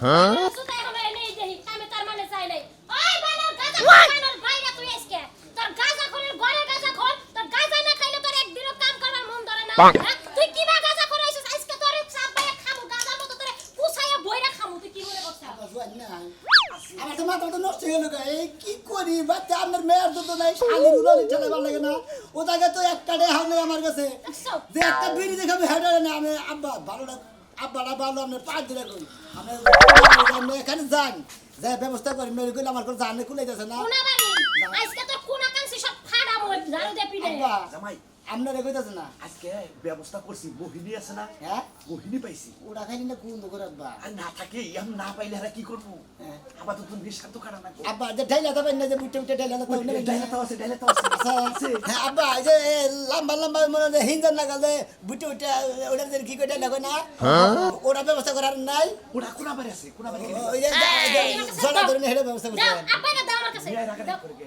সুতাই হলো এনেই দেহি আমি তার মানে চাই নাই ওই বানর গাজা খানোর বাইরে তুই এসকে তোর গাজা খোরের ঘরে গাজা খোর তোর গাজা না খাইলে তোর একদিনও কাম করার মন ধরে না তুই কিবা গাজা খোর আইছিস আজকে তোর সাপ বাইরে খামু গাজার মতো তোরে কুছাইয়া বইরা খামু তুই কি মনে করছিস আমার তো মাথা তো নষ্ট হয়ে গেল এই কি করি বাচ্চা আপনার মেয়ের দুধ নাই শালির উলালি ঠেলে ভালো লাগে না ও তাকে তো একটা ডে হামলে আমার কাছে যে একটা বিড়ি দেখাবে হেডারে না আমি আব্বা ভালো না আব্বাটা ভালো আপনার পাঁচ দিলে করি আপনি এখানে যান যা ব্যবস্থা করি মেরে কইলে আমার কোনো জানে খুলে যাচ্ছে না কোনা বাড়ি আজকে তোর কোনা কাংসি সব ফাড়া মই ঝাড়ু দে পিড়ে আব্বা জামাই আপনারে কইতাছে না আজকে ব্যবস্থা করছি মোহিনী আছে না হ্যাঁ মোহিনী পাইছি ওরা খাইনি না কোন করে আব্বা আর না থাকে আমি না পাইলে আর কি করবো আবার তো তুমি নেশার দোকান না আব্বা যে ঢাইলা দেবেন না যে বুটে বুটে ঢাইলা তো ডাইলে তো আছে হ্যাঁ আব্বা এই যে লম্বা লম্বা মনে হয় হিন্দন লাগালে বুটে বুটে ওটা যে কি করে লাগো না ওরা ব্যবস্থা করার নাই ওরা কোনা বাড়ি আছে কোনা বাড়ি ওই যে জলা ধরে হেডে ব্যবস্থা করতে দাও আব্বাকে দাও আমার কাছে মেয়ের আগে করে গে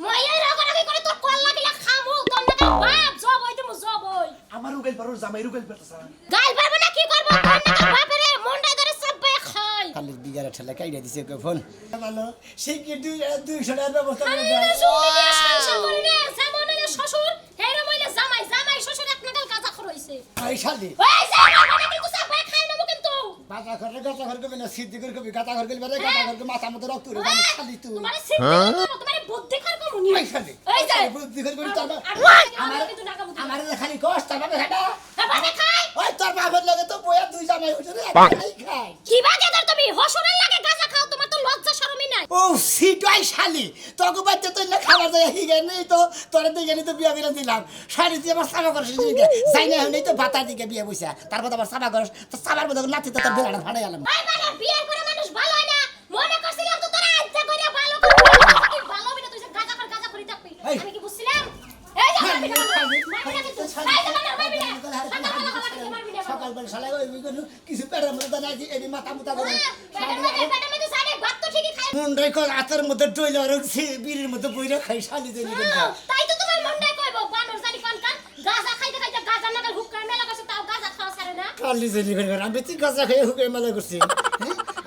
মই এই রাগারাগি করে তোর কল লাগিলা খামু তোর না বাপ জব হইতে মু জব হই আমার উগাইল পারো জামাই উগাইল পারতাছ গাল পারবে না কি করব তোর না বাপরে মন্ডাই ধরে সব বাই খাই খালি বিগারে ঠেলা কাইড়া দিছে কে ফোন ভালো সেই কি 200 টাকার ব্যবস্থা করে আমি দাও শুনি সংসার করি রে যেমন হইলে শ্বশুর হেরে মইলে জামাই জামাই শ্বশুর এক নাগাল গাজা খরইছে এই শালি ওই জামাই মানে কি সব বাই খাই নেব কিন্তু বাজা করে গাতা ঘর কবি না সিদ্ধি করে কবি গাতা ঘর কবি বারে গাতা ঘর মাথা মতো রক্ত রে জানি শালি তুই তোমার সিদ্ধি তোমার বুদ্ধি খার কমুনি এই শালি এই যে বুদ্ধি করে করি তোর আমার কিন্তু নাকা বুদ্ধি আমার খালি কষ্ট ভাবে খাটা বাবা খাই ওই তোর বাবার লগে তো বইয়া দুই জামাই উঠে রে একলাই খাই কি বাগে ধর তুমি হসুরের লাগে গাজা খাও তোমার তো লজ্জা শরমই নাই ও সিটাই শালি তোকে বাচ্চা তো না খাবার যায় হিগে নেই তো তোরে দিকে তো বিয়া বিরা দিলাম শাড়ি দিয়ে আমার সাবা করছিস যাই না হলেই তো বাতা দিকে বিয়ে বইসা তারপর আবার সাবা করস তো সাবার মধ্যে নাতি তো তোর বেলাটা ফাড়াই গেলাম ভাই মানে বিয়ের পরে মানুষ ভালো হয় না মনে করছিলাম তো তোরা আজ্জা করে ভালো করে কি ভালো হবে না তুই যে গাজা করে থাকবি আমি কি বুঝছিলাম এই যে মারবি না কিন্তু এই যে মারবি না সকাল বেলা শালা ওই কিছু পেটের মধ্যে দাঁড়াই এটি মাথা মুতা করে পেটের মধ্যে সারে ভাত তো ঠিকই খাই মুন্ডাই কল আতের মধ্যে ডইলে আর বিড়ির মধ্যে বইরা খাই শালি দেই তাই তো তোমার মনটাই কইবো বানর জানি কোন কান গাজা খাইতে খাইতে গাজা নাগাল হুক্কার মেলা করছে তাও গাজা খাওয়া ছাড়ে না কালি জেনি করে আমি তুই গাছা খাই হুকে মেলা করছি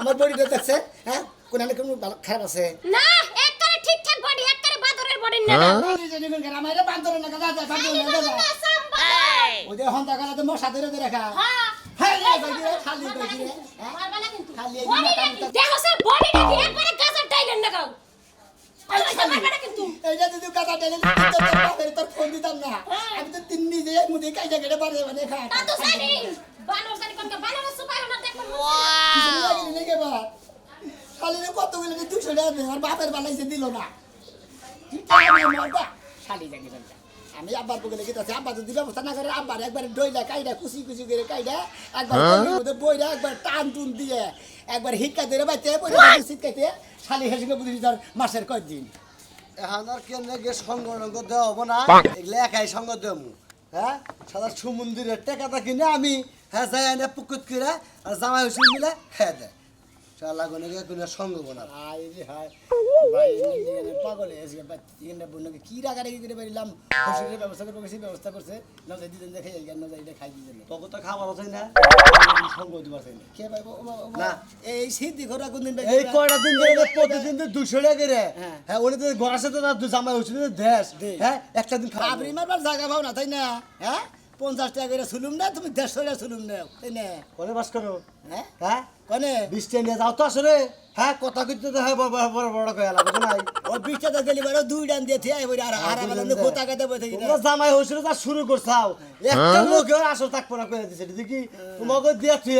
আমার বডিটা দেখছে হ্যাঁ কোন কোন খারাপ আছে না একবারে ঠিকঠাক বডি একবারে বাদরের বডি না কালি জেনি করে আমার এটা বান্দর না গাজা বান্দর না ওই যে হন্তা গালা তো মশা ধরে রাখা হ্যাঁ হ্যাঁ খালি কই দিরে মারবা না কিন্তু খালি এই বডি মাথা দেখো সে বডি নাকি একবারে গাজা টাইলেন না গাও মারবা না কিন্তু এইটা যদি গাজা ঢেলে তোর ফোন দিতাম না আমি তো তিন নিজে মুদি কাইজা কেটে পারে মানে খা তা তো জানি বানর জানি কোন বানর সুপার না দেখো কিছু লাগিনি নাকি বা খালি কতগুলো 200 টাকা দে আর বাপের বানাইছে দিল না শালি জানি জানি আমি আব্বার বলে গেছে আব্বা যদি ব্যবস্থা না করে আব্বার একবার ডইলা কাইডা কুচি কুচি করে কাইডা একবার মধ্যে বইরা একবার টান টুন দিয়ে একবার হিক্কা ধরে বাইতে বইরা শীতকাইতে শালি হেসে বুঝি তার মাসের কয়দিন এখন আর কেমনে গে সঙ্গ দেওয়া হবো না এগুলো একাই সঙ্গ দেবো হ্যাঁ সাদা সমুদ্রের টেকাটা কিনে আমি হ্যাঁ যাই এনে পুকুত করে আর জামাই হুসুন মিলে হ্যাঁ দেয় শালা গনে গে কোনো সঙ্গ বোনা হাই রে হাই ভাই ইন্ডিয়ানের পাগল এসে ইন্ডিয়া বন্ধুকে কি রাগারাগি করে পারিলাম হোস্টেলের ব্যবস্থা করে বেশি ব্যবস্থা করছে না যাই দিন দেখে এই না যাই খাই দিতেন তোকে তো খাবার আছে না সঙ্গ দিবার চাই না কে ভাই না এই সিদ্ধি ঘোরা কোন দিন এই কয়টা দিন ধরে প্রতিদিন তো 200 টাকা করে হ্যাঁ ওরে তো ঘর আছে তো না জামাই হুসুন দেশ হ্যাঁ একটা দিন খাবার আপনি মারবার জায়গা পাও না তাই না হ্যাঁ 50 টাকা করে শুনুম না তুমি 150 টাকা শুনুম না তাই না কোনে বাস করো হ্যাঁ হ্যাঁ কোনে 20 টাকা নিয়ে যাও তো আসলে হ্যাঁ কথা কইতে তো হ্যাঁ বড় বড় বড় কইলা বুঝো নাই ও 20 টাকা গেলি বড় দুই ডান দিয়ে থিয়া এবারে আর আর আমাদের গোটা কাটে বসে কি তোমরা জামাই হইছিল যা শুরু করছাও একটা লোকে আসল থাকবো না কইরা দিছে দেখি তোমাকে দিয়া তুই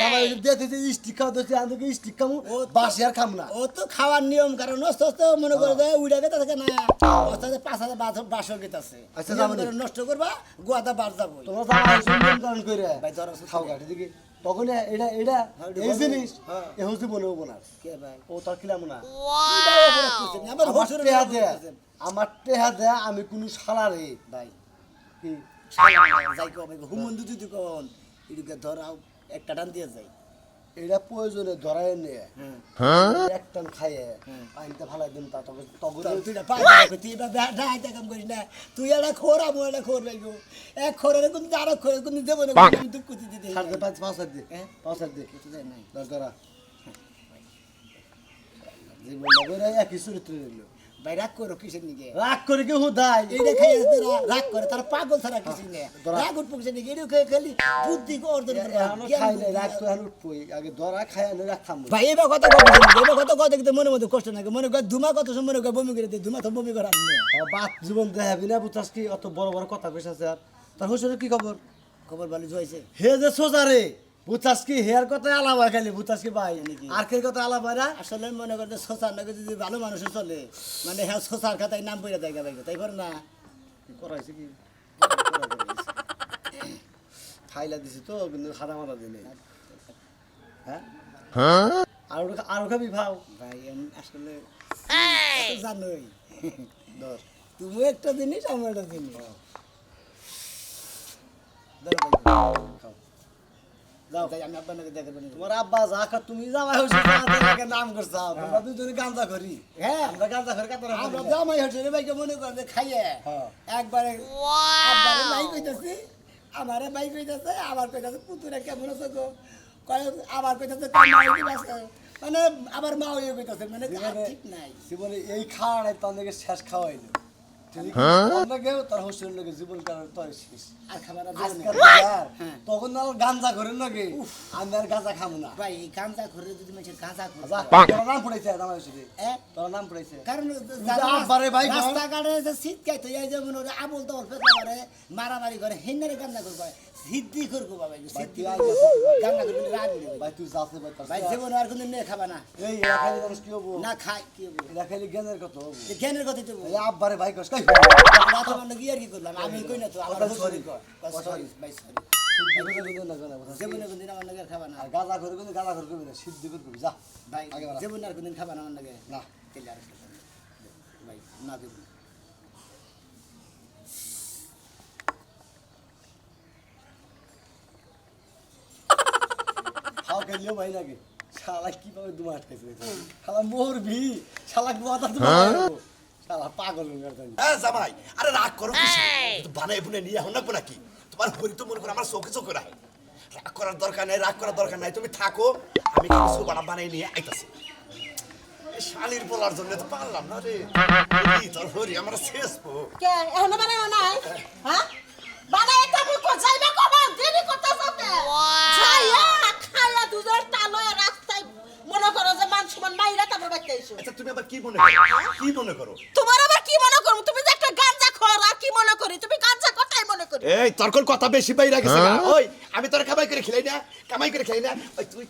জামাই দিয়া তুই স্টিক খাও দিছে আমি কি স্টিক খামু বাসি আর খাম না ও তো খাওয়ার নিয়ম কারণ নষ্ট তো মনে করে দেয় উড়া গেতে থাকে না অর্থাৎ 5000 বাসর গেতে আছে আচ্ছা, নিয়ম যাবো নি। করে নষ্ট করবা গোয়াটা বার যাবো তোমরা জামাই হইছিল নিয়ম কারণ কইরা ভাই ধরো খাও গাটি দেখি তখন এটা এটা এই জিনিস এ হচ্ছে মনে হবো না কে ভাই ও তার খিলাম না আবার আমার হসুর টেহা দেয়া আমার টেহা দেয়া আমি কোনো শালারে ভাই কি যাই কো ভাই হুমন্দু যদি কোন এদিকে ধরাও একটা টান দিয়ে যাই এটা প্রয়োজনে ধরাই নিয়ে এক টান খাইয়ে পানিতে ফালাই দিন তা তবে তুই না পাই তুই এটা ডাইতে কাম করিস না তুই এটা খোর আমি এটা খোর ভাইগো এক খোরের কোন আর খোরের কোন দেব না আমি দুঃখ দিতে সাড়ে পাঁচ দে পাঁচ দে নাই দরকার জীবন লাগে একই চরিত্র রইল ভাই রাগ করো কিসের নিকে রাগ করে কি হুদাই এইটা খাইয়ে তোরা রাগ করে তার পাগল ছাড়া কিছু নেই রাগ উঠ পড়ছে নাকি এটা খালি বুদ্ধি কো অর্জন করে খাই নাই রাগ তো এখন উঠবই আগে ধরা খাই আনে রাখাম ভাই এবার কথা কথা এবার কথা কথা কিন্তু মনে মধ্যে কষ্ট নাকি মনে কর ধুমা কত সময় মনে কর বমি করে দে ধুমা তো বমি করে আনবে বাত জীবন দেখাবি না বুঝাস কি অত বড় বড় কথা কইস আছে আর তার হুসুরের কি খবর খবর ভালো জয়েছে হে যে সোজা রে বুঝাস কি হেয়ার কথা আলাপ হয় খালি বুঝাস কি ভাই আর কে কথা আলাপ হয় না আসলে মনে করতে সোসার নাকি যদি ভালো মানুষের চলে মানে হ্যাঁ সোসার খাতায় নাম পড়ে দেয় ভাই তাই পারে না করাইছে কি খাইলা দিছি তো কিন্তু খাদা মারা দিনে হ্যাঁ আর খাবি ভাও ভাই আমি আসলে জানোই ধর তুমি একটা জিনিস আমার একটা জিনিস খাও যাও তাই আমি আপনাকে দেখাবো তোমার আব্বা যা খা তুমি জামাই হইছে তাকে নাম করছাও তোমরা দুজনে গাঁজা করি হ্যাঁ আমরা গাঁজা করে কাতরা আমরা জামাই হচ্ছে রে ভাইকে মনে করে যে খাইয়ে হ্যাঁ একবারে আব্বারে ভাই কইতাছি আমারে ভাই কইতাছে আবার কইতাছে পুতুরা কেমন আছে গো কয় আবার কইতাছে কামাই কি আছে মানে আবার মা হইয়ে কইতাছে মানে ঠিক নাই জীবনে এই খাওয়া নাই তাদেরকে শেষ খাওয়াইলো তার হোস্টেল লোকে জীবন কারণ তো শেষ আর খাবার হ্যাঁ তখন না গাঞ্জা করেন নাকি আমি আর গাঁজা খাবো না ভাই এই গাঁজা ঘরে যদি মানুষের গাঁজা করে তোর নাম পড়েছে আমার সাথে তোর নাম পড়েছে কারণ আব্বারে ভাই রাস্তাঘাটে যে শীত খাইতে যায় যেমন ওরা আবল তো ফেসলাবারে মারামারি করে হেন্নারে গাঁজা করবে সিদ্ধি করবো বাবা সিদ্ধি গাঁজা করবে রাগ নেবে ভাই তুই যাচ্ছে ভাই জীবন আর কোনদিন নিয়ে খাবা না এই এরা খালি মানুষ কি হবো না খাই কি হবো এরা খালি জ্ঞানের কথা হবো জ্ঞানের কথা দেবো এই আব্বারে ভাই কষ্ট রাত মানে কি আর কি করলাম আমি কই না তো আমার সরি সরি ভাই সরি জীবনে কোনদিন আমার নাকি খাবা না আর গাঁজা করে কিন্তু গাঁজা করে করবি না সিদ্ধি করে করবি যা ভাই জীবনে আর কোনদিন খাবা না আমার নাকি না তেলে আর ভাই না দেবো খাও খেলিও ভাই নাকি শালা কিভাবে দুমা আটকেছে শালা মরবি শালা গোয়াটা দুমা শালা পাগল হয়ে গেল হ্যাঁ জামাই আরে রাগ করো কিছু বানাই বুনে নিয়ে এখন নাকবো নাকি তোমার হরি তো মনে করো আমার চোখে চোখে রাখে রাগ করার দরকার নাই রাগ করার দরকার নাই তুমি থাকো আমি কিছু বানাই নিয়ে আইতাছি শালির বলার জন্য তো পারলাম না রে তোর হরি আমার শেষ কে এখনো বানানো নাই হ্যাঁ বানাই তারপর কোথায় না কবা দেরি করতেছ কে ছায়া খায়া দুধের তালয় রাস্তায় মনে করো যে মান সমান মাইরা তারপর বাইতে আইছো আচ্ছা তুমি আবার কি মনে করো কি মনে করো তোমার আবার কি মনে করো তুমি যে একটা গাঁজা খোর আর কি মনে করি তুমি গাঁজা কথাই মনে করি এই তর্কর কথা বেশি বাইরে গেছে না ওই আমি তোর কামাই করে খেলাই না কামাই করে খেলাই না ওই তুই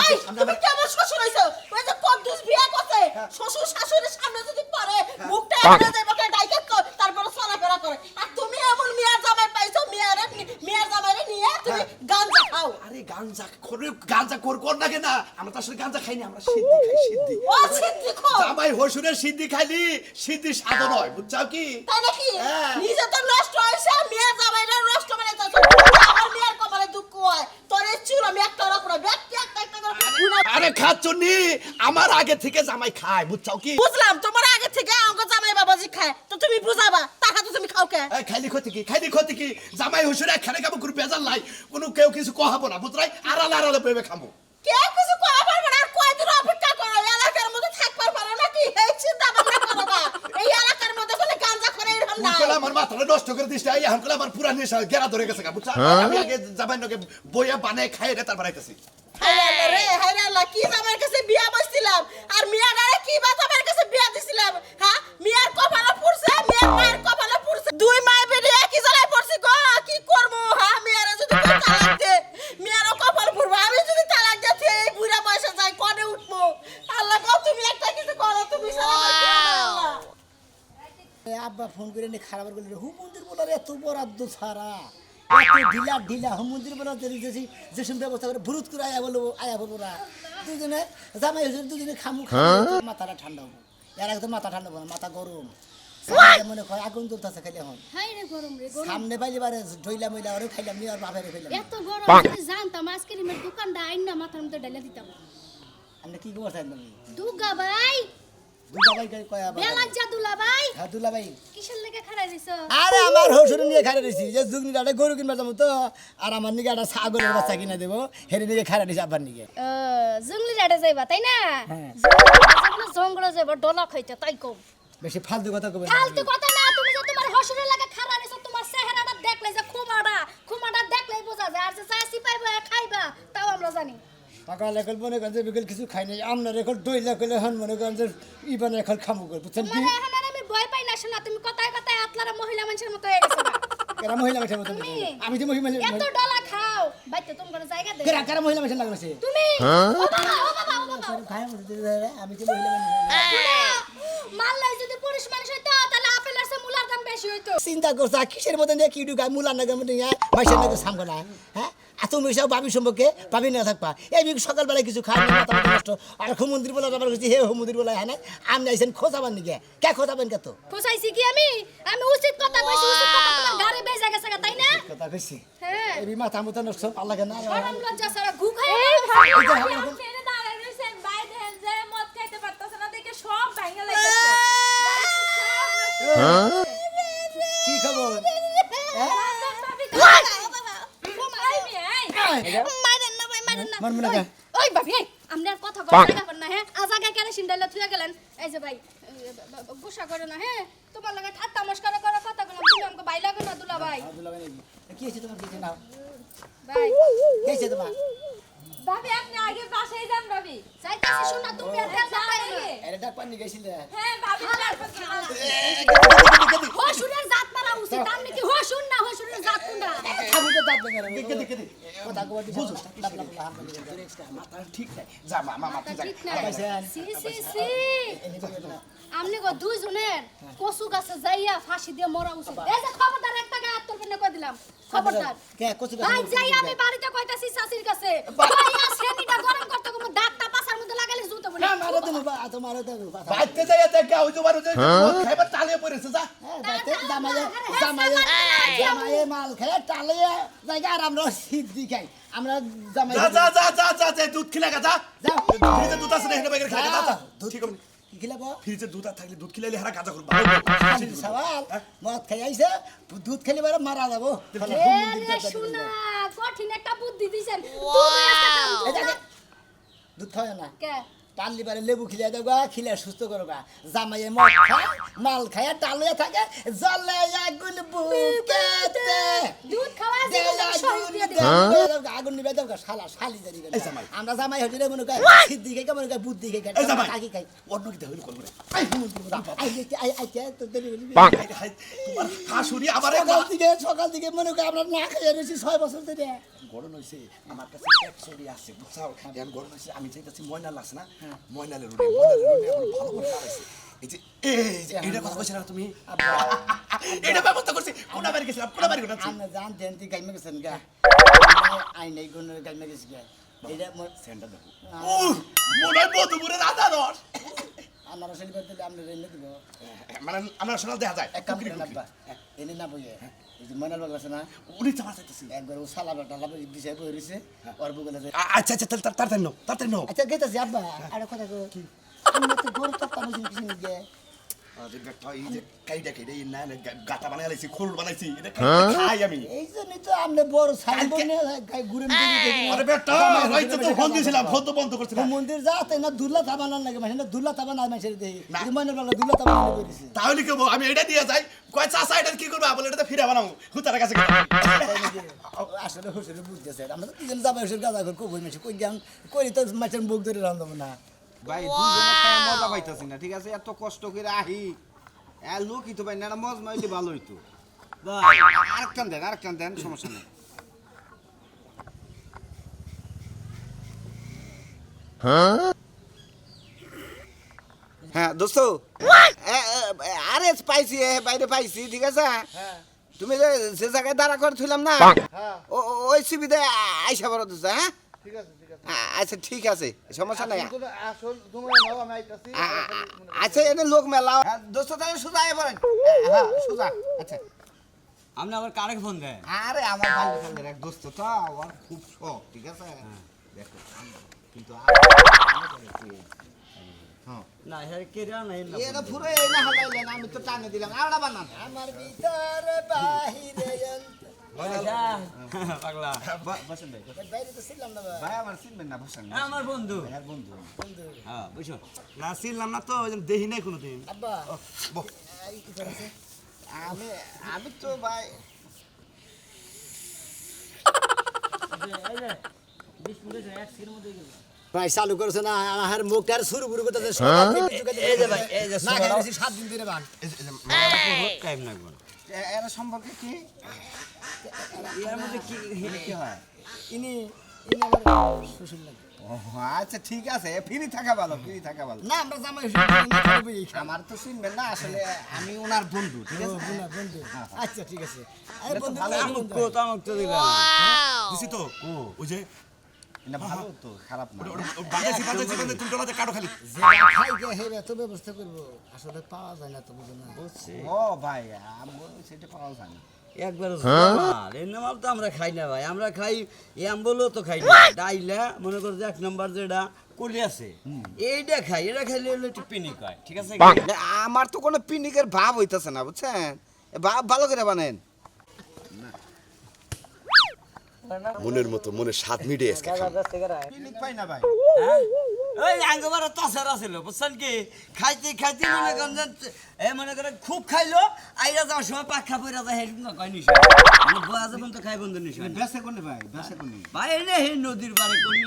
ওই তুমি কেমন শ্বশুর হইছো ওই যে কদ্দুস বিয়া করতে শ্বশুর শাশুড়ির সামনে যদি পড়ে মুখটা এনে যাবে কে ডাইকে তারপর চলাফেরা করে আর তুমি এমন মিয়ার জামাই পাইছো মিয়ার জামাইরে নিয়ে তুমি গাঁজা খাও আরে গাঞ্জা কর না কেনা আমরা তো আসলে গাঞ্জা খাইনি আমরা সিদ্ধি খাই সিদ্ধি ও সিদ্ধি খো জামাই হসুরের সিদ্ধি খাইলি সিদ্ধি স্বাদ নয় বুঝছাও কি তাই নাকি হ্যাঁ। নিজে তো নষ্ট হইছে মিয়ার জামাইরে নষ্ট বানাইতেছো আমার মিয়ার কপালে দুঃখ হয় তোর এই চুল আমি একটা রাখবো না ব্যক্তি একটা করে আরে খাচ্ছনি আমার আগে থেকে জামাই খায় বুঝছাও কি বুঝলাম তোমার আগে থেকে আমাকে জামাই বাবাজি খায় তো তুমি বুঝাবা টাকা তো তুমি খাও কে খাইলি ক্ষতি কি জামাই হসুরে একখানে খাবো কোনো বেজাল নাই কোনো কেউ কিছু কহাবো না বুঝরাই আড়ালে পেবে খাবো কে কিছু করা পারবে না আর কয়দিন অপেক্ষা করো এলাকার মধ্যে থাকবার পারো নাকি এই চিন্তা ভাবনা করো না এই এলাকার মধ্যে কোনো গাঁজা করে এরকম না কলা আমার মাথাটা নষ্ট করে দিস এই এখন কলা আমার পুরা নেশা গেরা ধরে গেছে বুঝছা আমি আগে জামাই নকে বইয়া বানায় খাই রে তারপর আইতাছি হায়রে আল্লাহ কি জামাইয়ের কাছে বিয়া বসছিলাম আর মিয়া গারে কি বা জামাইয়ের কাছে বিয়া দিছিলাম হ্যাঁ মিয়ার কপালে পড়ছে মিয়ার মায়ের কপালে পড়ছে দুই মায়ে বেরিয়ে একই জায়গায় পড়ছি গো কি করবো হ্যাঁ মিয়ারে যদি তালাক দে মিয়ারও কপাল পড়বো আমি যদি তালাক দিতে এই বুড়া বয়সে যাই কোনে উঠবো আল্লাহ গো তুমি একটা কিছু করো তুমি আব্বা ফোন করে নি খারাপ করে হু মন্দির বলার এত বরাদ্দ ছাড়া ঢিলা হু মন্দির বলার দিয়েছি যে সব ব্যবস্থা করে ভুরুত করে আয়া বলবো না দুজনে জামাই হয়েছে দুজনে খামু মাথাটা ঠান্ডা হবো এর একদম মাথা ঠান্ডা হবো না মাথা গরম মনে হয় আগুন জ্বলতেছে খাইলে এখন হাই রে গরম রে গরম সামনে পাইলে বারে ঢইলা মইলা ওরে খাইলাম নি আর বাপেরে খাইলাম এত গরম যদি জানতাম আইসক্রিমের দোকানটা আইনা মাথার মধ্যে ঢেলে দিতাম আমরা কি করছেন তুমি দুগা ভাই দুলা ভাই কয় আবার বেলাজ্জা দুলা ভাই হ্যাঁ দুলা ভাই কিসের লেগে খাড়া দিছো আরে আমার হসুর নিয়ে খাড়া দিছি যে যুগনি দাঁড়ে গরু কিনবা যাবো তো আর আমার নিকে একটা ছাগলের বাচ্চা কিনে দেবো হেরে নিকে খাড়া দিছি আব্বার নিকে জঙ্গলি রাডে যাইবা তাই না হ্যাঁ। জঙ্গলে যাইবা ডলা খাইতে তাই কম বেশি ফালতু কথা কবে ফালতু কথা না তুমি যে তোমার হসুরের লাগে খাড়া দিছো তোমার চেহারাটা দেখলে যে খুমাটা দেখলেই বোঝা যায় আর যে চাইছি পাইবা খাইবা তাও আমরা জানি সকাল এখন মনে করেন যে বিকেল কিছু খাই নাই আপনার এখন দইলা করলে হন মনে করেন যে ইবানে এখন খামু করে বুঝছেন কি মানে এখন আর আমি ভয় পাই না শোনা তুমি কথায় কথায় আতলারা মহিলা মানুষের মতো হয়ে গেছো না। কেরা মহিলা মেশে মতো তুমি? আমি তো মহিলা এত ডলা খাও বাইতে তোমার জায়গা দে কেরা কেরা মহিলা মেশে লাগছে তুমি ও বাবা ও বাবা ও বাবা খায় মতো আমি তো মহিলা মেশে মাল্লাই যদি পুরুষ মানুষ হইতো তাহলে আপেলের চেয়ে মূলার দাম বেশি হইতো চিন্তা করছা কিসের মধ্যে নিয়ে কি ঢুকায় মুলার নাগে মধ্যে নিয়ে মাইসের নাগে সামগো না হ্যাঁ আর তুমি সব ভাবি সম্পর্কে ভাবি না থাকবা এই সকালবেলায় কিছু খাই না মাথা মাথা নষ্ট আর মন্দির বলে আমার কাছে হে মন্দির বলে হ্যাঁ না আমি আইসেন খোঁজাবার নিকে কে খোঁজাবেন কে তো খোসাইছি কি আমি উচিত কথা কইছি উচিত কথা তোমার গাড়ি বেজে গেছে তাই না কথা কইছি হ্যাঁ এই মাথা মতো নষ্ট ভাল লাগে না শরম লজ্জা সারা ঘু খায় ছেড়ে দাঁড়ায় রইছেন বাইরে যে মদ খাইতে পারতাছে না দেখে সব ভাঙা লাগছে কি খবর মারেন না ভাই মারেন না মারবো না কে? ওই ভাবি আপনি আর কথা কইতে যাবেন না হ্যাঁ আজাগা কেরোসিন ডাইলা থুয়া গেলেন এই যে ভাই গুসা করে না হ্যাঁ তোমার লাগে ঠাট্টা মস্করা করে কথা বললাম তুমি আমাকে ভাই লাগো না দুলা ভাই আব্দুল্লাহ ভাই নাকি? কি হয়েছে তোমার কিছু না ভাই কি হয়েছে তোমার ভাবি আপনি আগে বাসায় যান ভাবি যাইতাছি শোনা তুমি আর তেল দাও এরে ডাক পানি গেছিলে হ্যাঁ ভাবি হসুরের জাত মারা উচিত আপনি কি হসুর না হসুরের জাত কোনটা খাবো তো দাঁত ভেঙে দেখে দেখে দে কথা কবার দিছো বুঝো মাথা ঠিক নাই যা মা মাথা ঠিক ঠিক না পাইছেন? সি সি সি আমনে গো দুইজনের কসু গাছে যাইয়া ফাঁসি দিয়ে মরা উচিত এই যে খবরদার একটা গায়ে তোর কেন কই দিলাম খবরদার কে কচু ভাই যাই আমি বাড়িতে কইতাছি শাশির কাছে ভাই শ্রেণীটা গরম করতে কোন দাঁতটা পাছার মধ্যে লাগালে জুতো বলে না মারো তুমি তোমারও তো কথা বাইতে যাই দেখে ওই যে বারো যে খাইবার টালিয়ে পড়েছে যা হ্যাঁ বাইতে জামাইয়ে মাল খায় টালে জায়গা আর আমরা সিদ্ধি খাই আমরা জামাই যা যা যা যা যা যা দুধ খিলা গা যা যাও ফ্রিজে দুধ আছে না হেনে বাইরে খাই যা যা ঠিক আছে কি খিলাবো ফ্রিজে দুধ থাকলে দুধ খিলাইলে হারা গাজা করব খালি সওয়াল মদ খাই আইছে দুধ খেলে বারে মারা যাবো এ শোনা কঠিন একটা বুদ্ধি দিছেন তুমি একটা কাম এই করো দেখে, না। দুধ খাওয়া না কে টালি বারে লেবু খিলিয়া দেবো খিলে সুস্থ করবা জামাইয়ে মদ খায় মাল খায় টালিয়া থাকে জলে আগুন বুকেতে দুধ খাওয়া দে জীবন শহীদ দিয়ে দিবে আগুন নিবে দেবো শালা শালি জারি এই জামাই। আমরা জামাই হইলে মনে কয় সিদ্ধি খাই মনে কয় বুদ্ধি খাই এই জামাই কাকি খাই অন্য কি দেহইল কল করে তো দেরি হাই তোমার শাশুড়ি আমারে সকাল থেকে মনে কয় আমরা না খাই রয়েছি 6 বছর ধরে গরম হইছে আমার কাছে একশোরি আছে বুঝছাও এখন গরম হইছে আমি চাইতাছি ময়না লাস না ময়নালের রুটি এখন ভালো করে খাওয়াইছে এই যে এটা কথা কইছ না তুমি এটা ব্যবস্থা করছি কোনা বাড়ি গেছিলাম কোনা বাড়ি গেছিলাম আমরা জানতেন তুই গাইমে গেছেন গা আই নাই গুণ গাইমে গেছি গা এটা মোর সেন্টার দেখো মনে হয় বধুপুরে রাধা রস আমার আসলে বলতে আমরা রেনে দিব মানে আমরা শোনা দেখা যায় এক কাম করে না এনে না বইয়ে এই যে মনাল বাগলা আছে না উনি চামা চাইতেছি একবার ও সালা বাটা লাভ দিছে বই রইছে ওর বগলে যে আচ্ছা আচ্ছা তাড়াতাড়ি নাও তাড়াতাড়ি নাও আচ্ছা গেতাছি আব্বা আর কথা কো আমরা তো গরু তো কাম কিছু নিয়ে গে আরে বেটা এই যে কাইটা কাইটা এই না গাটা বানাইছি খোল বানাইছি এটা খাই আমি এই জন্যই তো আমরা বড় সাইন বনে গাই ঘুরে আরে বেটা হইতো তো ফোন দিছিলাম ফোন তো বন্ধ করছিলাম মন্দির যাতে না দুল্লা তাবানার লাগে মানে দুল্লা তাবানা মাইছে দেই না। মনে বাংলা দুল্লা তাবানা কইছে তাহলে কি আমি এটা দিয়ে যাই কয় চাচা এটা কি করবা বলে এটা ফিরে বানাবো হুতার কাছে আসলে হোসেন বুঝতেছে আমরা তো তিনজন যাবে হোসেন গাদা করে কই মেছে কই গান করি তো মাছের বুক ধরে রান্ধব না ভাই দুজনে খায় মজা পাইতাছি না ঠিক আছে এত কষ্ট করে আহি লোকই তো ভাই না মজ মাইলে ভালো হইতো ভাই আরেকটান দেন সমস্যা নেই হ্যাঁ দোস্ত আরে পাইছি বাইরে পাইছি ঠিক আছে তুমি যে জায়গায় দাঁড়া করে থইলাম না ওই সুবিধা আইসা বড় দোস্ত হ্যাঁ আচ্ছা ঠিক আছে সমস্যা নাই আসল তোমার নাও আমি আইতাছি আচ্ছা এনে লোক মেলা দোস্ত তাহলে সোজা আয় বলেন হ্যাঁ সোজা আচ্ছা আপনি আবার কারে ফোন দেন আরে আমার বাল্যকালের এক দোস্ত তো আমার খুব শখ ঠিক আছে দেখো কিন্তু না হ্যাঁ কেরা নাই না এটা পুরো এই না হালাইলেন আমি তো টানে দিলাম আরটা বানান আমার ভিতরে বাহিরে পাগলা বসেন ভাই বাইরে তো ছিলাম না ভাই ভাই আমার চিনবেন না বসেন আমার বন্ধু আর বন্ধু হ্যাঁ বুঝছো না ছিলাম না তো ওই জন্য দেখি নাই কোনোদিন আব্বা বহ। এই কি করেছে আমি আমি তো ভাই ভাই চালু করেছে না আমার মুখটা আর শুরু শুরু করতেছে এই যে ভাই এই যে না খাইছি 7 দিন ধরে বান টাইম লাগবে এরা সম্পর্কে কি এর মধ্যে কি কি হয় ইনি আমার শ্বশুর লাগে ও আচ্ছা ঠিক আছে ফ্রি থাকা ভালো ফ্রি থাকা ভালো না আমরা জামাই শ্বশুর আমার তো চিনবেন না আসলে আমি ওনার বন্ধু ঠিক আছে বন্ধু আচ্ছা ঠিক আছে আরে বন্ধু আমুক কো তামুক তো দিলাম দিছি তো ওই যে এটা ভালো তো খারাপ না বাজাইছি তুমি ডলাতে কাটো খালি যে খাই গে হে এত ব্যবস্থা করব আসলে পাওয়া যায় না তো বুঝো না ও ভাই আমগো সেটা পাওয়া যায় না একবার আর এই নামাল তো আমরা খাই না ভাই আমরা খাই এমবলও তো খাই না ডাইলা মনে করো যে এক নম্বর যেটা কলি আছে এইটা খাই এটা খাইলে হলো একটু পিনিক হয় ঠিক আছে না, আমার তো কোনো পিনিকের ভাব হইতাছে না বুঝছেন ভাব ভালো করে বানেন মনের মতো মনের স্বাদ মিটে আজকে পিনিক পাই না ভাই হ্যাঁ? ওই আঙ্গবার তাছাড়া ছিল বুঝছেন কি খাইতে খাইতে মনে করেন যে মনে করেন খুব খাইলো আইরা যাওয়ার সময় পাখা পইরা যায় হেড না কয় নিশা মানে বয়া যাবেন তো খাই বন্ধু নিশা বেসে কোনে ভাই বেসে কোনে ভাই এনে হে নদীর পারে কোনি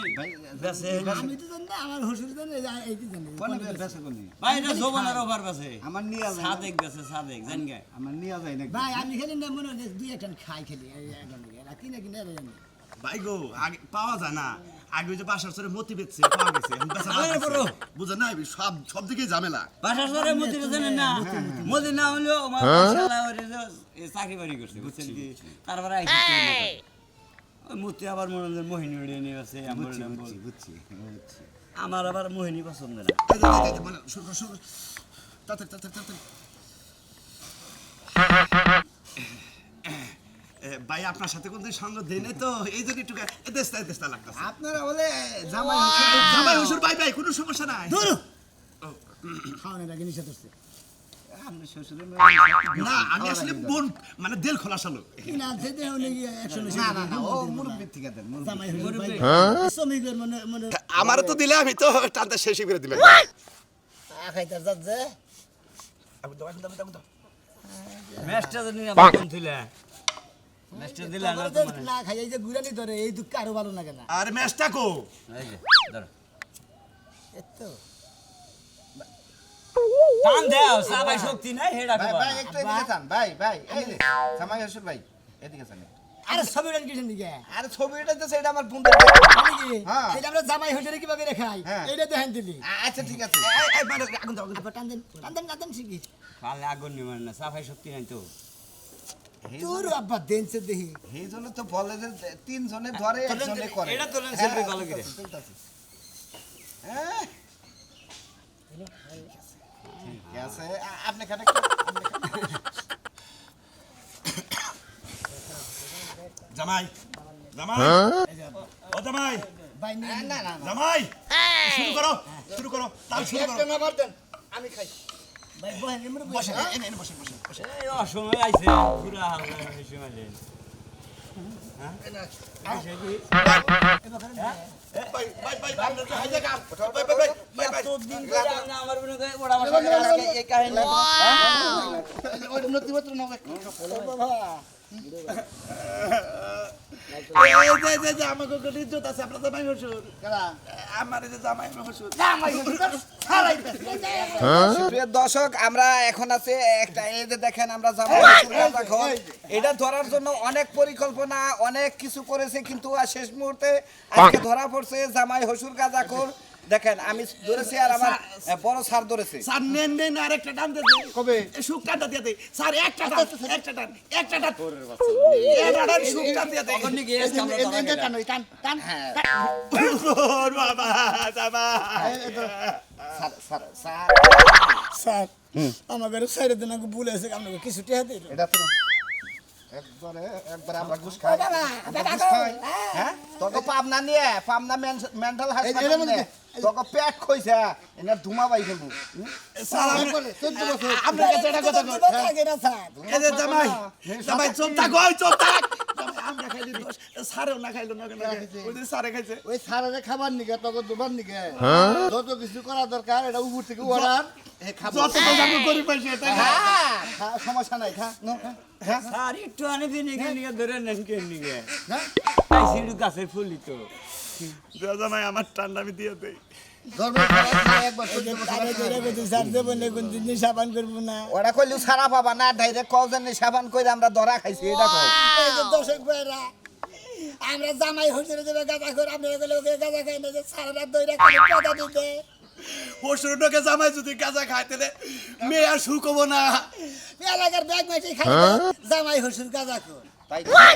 বেসে আমি তো জানি না আমার শ্বশুর জানে এই কি জানি কোনে বেসে কোনে ভাই এটা জোবানের ওভার বেসে আমার নিয়া যায় না। সাদেক বেসে সাদেক জান গে আমার নিয়া যায় না ভাই আমি খেলি না মনে হয় দুই একটা খাই খেলি রাখি না কিনা জানি ভাই গো আগে পাওয়া যায় না আগে ওই যে বাসার সরে মতি বেচছে পাওয়া গেছে এখন বেচা আরে বাদ বড়। দিছে। বুঝেন না সব সব দিকে ঝামেলা বাসা সরে মতিরে জানেন না মতি না হলেও আমার শালা ওরে যে চাকরি বাড়ি করছে বুঝছেন কি তারপরে আইছি ওই মতি আবার মনে হয় মোহিনী উড়িয়ে নিয়ে আছে আমার নাম বল। বুঝছি বুঝছি আমার আবার মোহিনী পছন্দ না এই যে, মানে শুরু তাড়াতাড়ি তাড়াতাড়ি ভাই আপনার সাথে কোনদিন সঙ্গ দেয় নাই তো এই জন্য একটু দেশটা দেশটা লাগতেছে আপনারা বলে জামাই জামাই হুজুর ভাই ভাই কোনো সমস্যা নাই ধুর খাওয়ানোর আগে নিষেধ করছে আপনি শ্বশুরের না আমি আসলে বোন মানে দেল খোলাসালো কিনা যেতে হলে কি একশো না না না ও মুরব্বি থেকে দেন জামাই শ্বশুর ভাই শ্রমিকের মনে মনে আমারও তো দিলে আমি তো টানতে শেষই করে দিলাম খাইতার যাচ্ছে ম্যাচটা জানি আমার কোন থইলা ম্যাচটা দিলা না তো মানে না খাই এই যে গুড়ানি ধরে এই দুঃখ আরো ভালো লাগে না আর ম্যাচটা কো এই যে ধরো এতো টান দাও সবাই শক্তি নাই হেডা ভাই কবা ভাই একটু এদিকে যান ভাই ভাই এই যে জামাই শ্বশুর ভাই এদিকে যান আরে ছবি রান কিসের দিকে আরে ছবিটা তো সেটা আমার বন্ধু মানে কি হ্যাঁ। এটা আমরা জামাই হোটেলে কিভাবে রেখাই হ্যাঁ। এইটা দেখেন দিলি আচ্ছা ঠিক আছে আগুন দাও টান দেন টান দেন শিখি পালে আগুন নিমান না সাফাই শক্তি নাই তো তোর আব্বা দেনছে দেখি এই জন্য তো বলে যে তিনজনে ধরে একজনে করে এটা তোলেন সেলফি ভালো করে হ্যাঁ ঠিক আছে আপনি খানে জামাই জামাই ও জামাই ভাই না না না জামাই শুরু করো তাল শুরু করো না মারতেন আমি খাই ভাই বহেন এমন বসে এনে এনে বসে বসে বসে এই অসময় আইছে পুরা হালকা হইছে মানে ভাই ভাই ভাই আপনার তো হাইজে কাম ভাই ভাই ভাই ভাই তো দিন ধরে আমরা আমার মনে করে ওড়া মারা এই কাহিনী ওই নথিপত্র নাও এই যে আমাকে কোন ইজ্জত আছে আপনার জামাই শ্বশুর আমার এই যে জামাই শ্বশুর প্রিয় দর্শক আমরা এখন আছে একটা এই যে দেখেন আমরা জামাই শ্বশুর গাঁজাখোর। এটা ধরার জন্য অনেক পরিকল্পনা অনেক কিছু করেছে কিন্তু আর শেষ মুহূর্তে আজকে ধরা পড়ছে জামাই শ্বশুর গাঁজাখোর দেখেন আমি ধরেছি আর আমার বড় স্যার ধরেছে। স্যার নেন নেন আরেকটা টান দিতে কবে? সুখ টানটা দিয়ে দে স্যার একটা টান একটা টান একটা টান এটা টান সুখ টান দিয়ে দে তখন নাকি এস কামড়া ধরা গেল। টান টান ওর বাবা বাবা স্যার স্যার স্যার স্যার আমাদের সাইডে দিন আগে ভুল হয়েছে আপনাকে কিছু টেহা দিল এটা তো একবারে আমরা ঘুষ খাই। আমরা ঘুষ খাই। হ্যাঁ তোকে পাবনা নিয়ে পাবনা মেন্টাল হাসপাতাল নিয়ে তোকে পেট খইছে এনে ধুমা পাই ফেলবো। স্যার আপনার কাছে একটা কথা কই স্যার এই যে জামাই জামাই চুপ থাক ওই চুপ থাক আমরা খাইলি দোষ স্যারও না খাইলো না কেন ওই যে স্যারে খাইছে ওই সারারে খাবার নিকে তোকে দুবার নিকে যত কিছু করা দরকার এটা উপর থেকে অর্ডার খাবো। যত তো জানো গরিব পাইছে তাই না খা, সমস্যা নাই খা নো খা। আর একটু আনে দিনে নিয়ে ধরে নেন কে নিয়ে হ্যাঁ? এই সিঁড়ি গাছের ফুলই তো জামাই আমার ঠান্ডা আমি দিয়ে দেই ধর্মের খাবার খাই একবার সহ্য করতে তারে পারছি না। ধরে বলতে স্যার দেবো না কোন দিন সাবান করবো না ওরা কইলু সারা পাবা না ডাইরেক্ট কজন সাবান কইরা আমরা ধরা খাইছি এটা কও। এই যে দর্শক ভাইরা আমরা জামাই হইছে দেবে গাঁজা করে আপনারা গেলে গাঁজা খাই না যে সারা দইরা করে কথা দিতে পশুরটাকে জামাই যদি গাঁজা খাইতে মেয়ে আর সুখ হবো না এলাকার ব্যাগ মাইছে খাই জামাই হইছে গাঁজা করে তাই